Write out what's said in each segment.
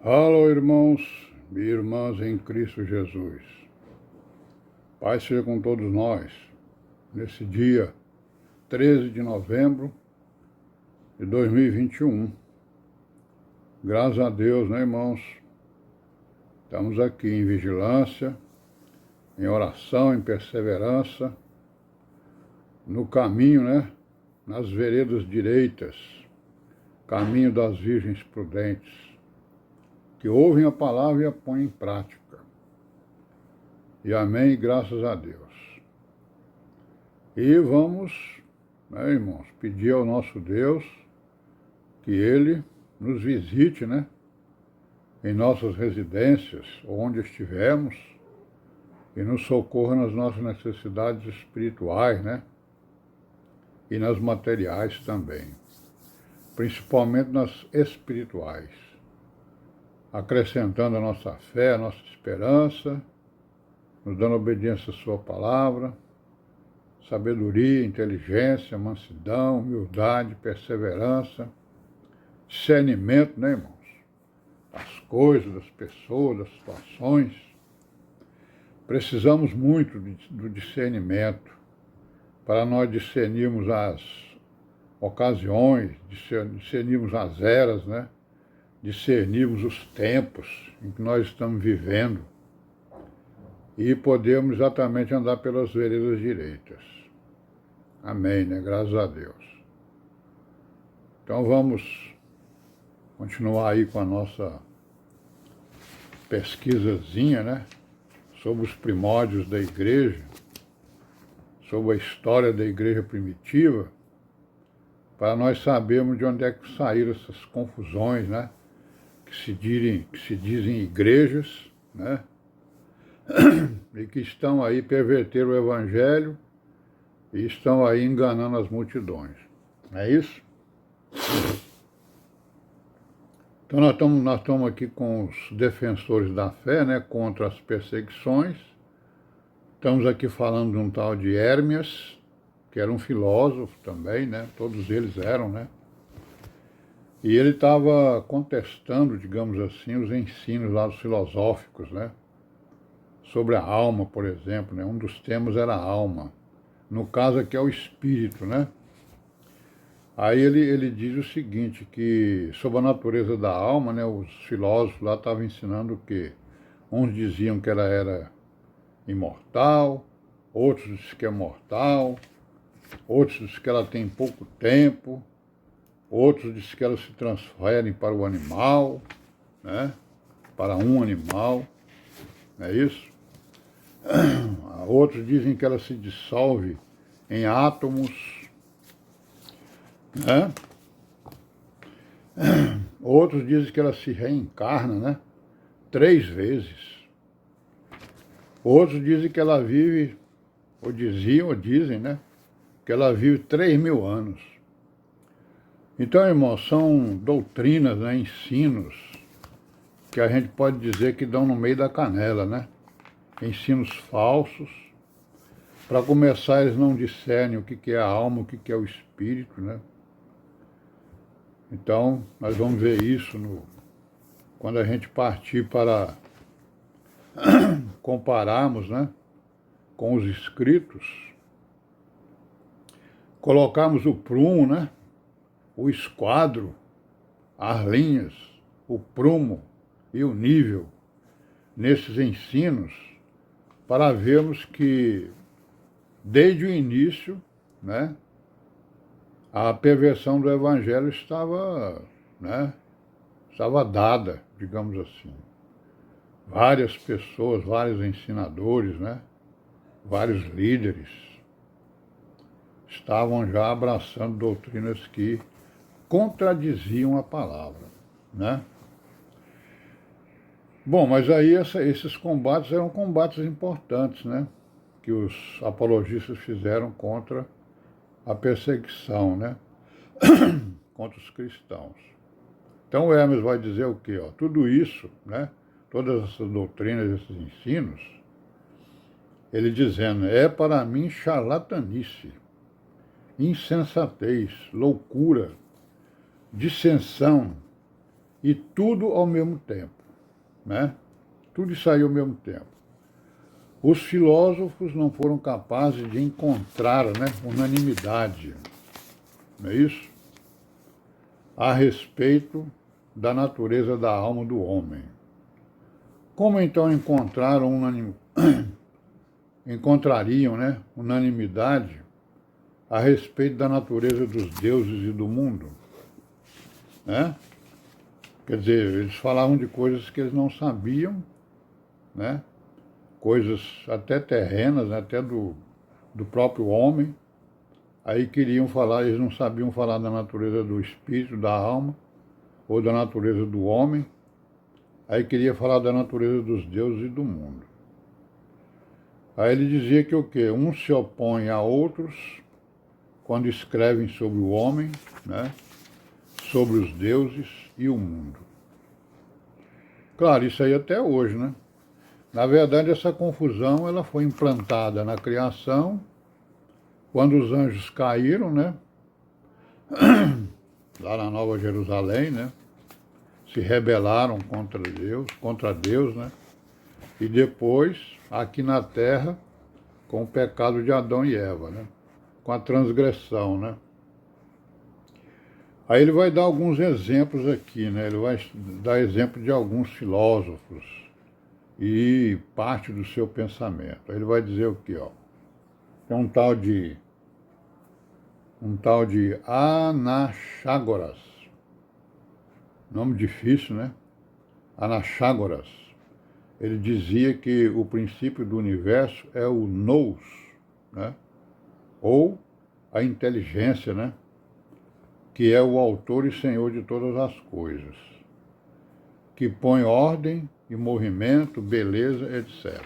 Alô, irmãos e irmãs em Cristo Jesus. Paz seja com todos nós, nesse dia 13 de novembro de 2021. Graças a Deus, né, irmãos? Estamos aqui em vigilância, em oração, em perseverança, no caminho, né? Nas veredas direitas, caminho das virgens prudentes, que ouvem a palavra e a põem em prática. E amém, graças a Deus. E vamos, né, irmãos, pedir ao nosso Deus que Ele nos visite, né, em nossas residências, onde estivermos, e nos socorra nas nossas necessidades espirituais, né, e nas materiais também, principalmente nas espirituais, acrescentando a nossa fé, a nossa esperança, nos dando obediência à sua palavra, sabedoria, inteligência, mansidão, humildade, perseverança, discernimento, né, irmãos? Das coisas, das pessoas, das situações. Precisamos muito do discernimento para nós discernirmos as ocasiões, discernirmos as eras, né? Discernirmos os tempos em que nós estamos vivendo e podemos exatamente andar pelas veredas direitas. Amém, né? Graças a Deus. Então vamos continuar aí com a nossa pesquisazinha, né? Sobre os primórdios da igreja, sobre a história da igreja primitiva, para nós sabermos de onde é que saíram essas confusões, né? Que se dizem igrejas, né? E que estão aí pervertendo o evangelho e estão aí enganando as multidões. Não é isso? Então nós estamos aqui com os defensores da fé, né, contra as perseguições. Estamos aqui falando de um tal de Hermias, que era um filósofo também, né? Todos eles eram, né? E ele estava contestando, digamos assim, os ensinos lá dos filosóficos, né? Sobre a alma, por exemplo, né? Um dos temas era a alma. No caso aqui é o espírito, né? Aí ele diz o seguinte, que sobre a natureza da alma, né? Os filósofos lá estavam ensinando o quê? Uns diziam que ela era imortal, outros diziam que é mortal, outros diziam que ela tem pouco tempo, outros diziam que ela se transfere para o animal, né? Para um animal, não é isso? Outros dizem que ela se dissolve em átomos, né? Outros dizem que ela se reencarna, né? 3 vezes. Outros dizem que ela vive, ou diziam, ou dizem, né? Que ela vive 3.000 anos. Então, irmãos, são doutrinas, né? Ensinos, que a gente pode dizer que dão no meio da canela, né? Ensinos falsos. Para começar, eles não discernem o que é a alma, o que é o espírito, né? Então, nós vamos ver isso quando a gente partir para compararmos, né, com os escritos, colocarmos o prumo, né, o esquadro, as linhas, o prumo e o nível nesses ensinos, para vermos que, desde o início, né, a perversão do evangelho estava, né, estava dada, digamos assim. Várias pessoas, vários ensinadores, né, vários líderes estavam já abraçando doutrinas que contradiziam a palavra, né? Bom, mas aí esses combates eram combates importantes, né, que os apologistas fizeram contra a perseguição, né, contra os cristãos. Então o Hermes vai dizer o quê? Ó, tudo isso, né, todas essas doutrinas, esses ensinos, ele dizendo, é para mim charlatanice, insensatez, loucura, dissensão e tudo ao mesmo tempo, né? Tudo isso aí ao mesmo tempo. Os filósofos não foram capazes de encontrar, né, unanimidade, não é isso? A respeito da natureza da alma do homem. Como então encontrariam, né, unanimidade a respeito da natureza dos deuses e do mundo? Né? Quer dizer, eles falavam de coisas que eles não sabiam, né? Coisas até terrenas, até do próprio homem. Aí queriam falar, eles não sabiam falar da natureza do espírito, da alma, ou da natureza do homem. Aí queria falar da natureza dos deuses e do mundo. Aí ele dizia que o quê? Uns se opõem a outros quando escrevem sobre o homem, né? Sobre os deuses e o mundo. Claro, isso aí até hoje, né? Na verdade, essa confusão ela foi implantada na criação, quando os anjos caíram, né? Lá na Nova Jerusalém, né? Se rebelaram contra Deus, né? E depois, aqui na Terra, com o pecado de Adão e Eva, né? Com a transgressão, né? Aí ele vai dar alguns exemplos aqui, né? Ele vai dar exemplo de alguns filósofos e parte do seu pensamento. Aí ele vai dizer o quê, ó? Tem um tal de Anaxágoras. Nome difícil, né? Anaxágoras. Ele dizia que o princípio do universo é o nous, né? Ou a inteligência, né? Que é o autor e senhor de todas as coisas, que põe ordem e movimento, beleza, etc.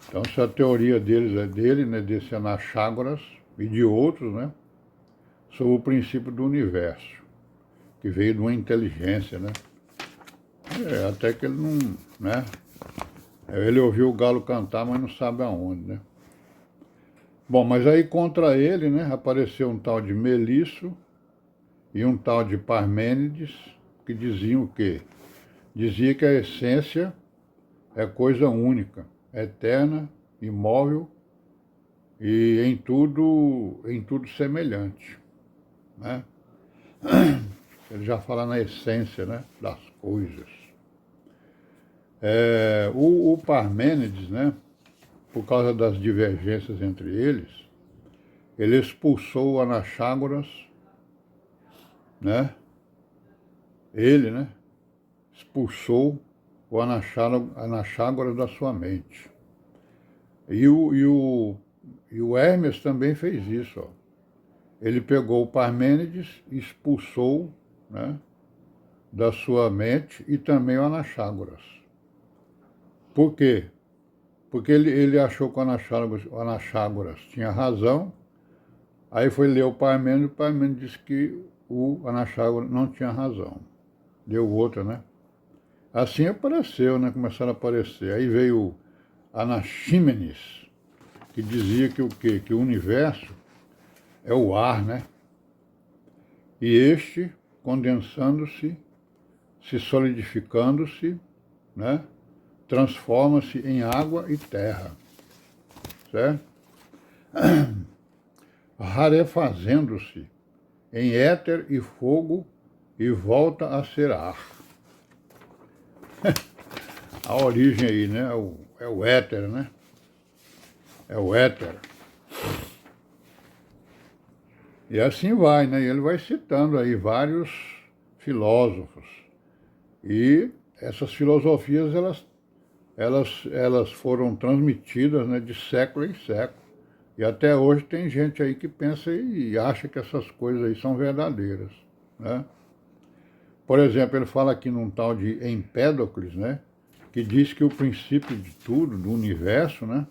Então, essa teoria dele, né, desse Anaxágoras e de outros, né, sobre o princípio do universo, que veio de uma inteligência, né? Até que ele não, né? Ele ouviu o galo cantar, mas não sabe aonde, né? Bom, mas aí contra ele, né, apareceu um tal de Melisso e um tal de Parmênides, que diziam o quê? Dizia que a essência é coisa única, eterna, imóvel e em tudo semelhante, né? Ele já fala na essência, né, das coisas. O Parmênides, né, por causa das divergências entre eles, ele expulsou o Anaxágoras, né? Ele, né, expulsou o Anaxágoras da sua mente. E o Hermes também fez isso, ó. Ele pegou o Parmênides e expulsou, né, da sua mente e também o Anaxágoras. Por quê? Porque ele achou que o Anaxágoras tinha razão, aí foi ler o Parmênides disse que o Anaxágoras não tinha razão. Deu outra, né? Assim apareceu, né? Começaram a aparecer. Aí veio Anaxímenes, que dizia que o quê? Que o universo é o ar, né? E este, condensando-se, se solidificando-se, né? Transforma-se em água e terra, certo? Rarefazendo-se em éter e fogo e volta a ser ar. A origem aí, né? É o éter, né? É o éter. E assim vai, né? E ele vai citando aí vários filósofos. E essas filosofias, elas foram transmitidas, né, de século em século. E até hoje tem gente aí que pensa e acha que essas coisas aí são verdadeiras, né? Por exemplo, ele fala aqui num tal de Empédocles, né, que diz que o princípio de tudo, do universo, né,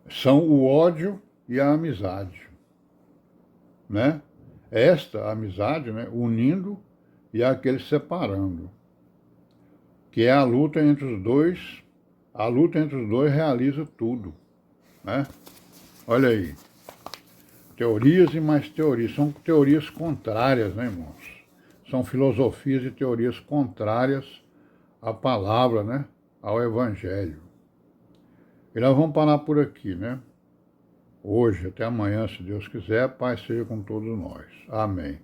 são o ódio e a amizade, né? Esta amizade, né, unindo e aquele separando, que é a luta entre os dois realiza tudo, né? Olha aí, teorias e mais teorias, são teorias contrárias, né, irmãos? são filosofias e teorias contrárias à palavra, né? Ao Evangelho. E nós vamos parar por aqui, né? Hoje, até amanhã, se Deus quiser, paz seja com todos nós. Amém.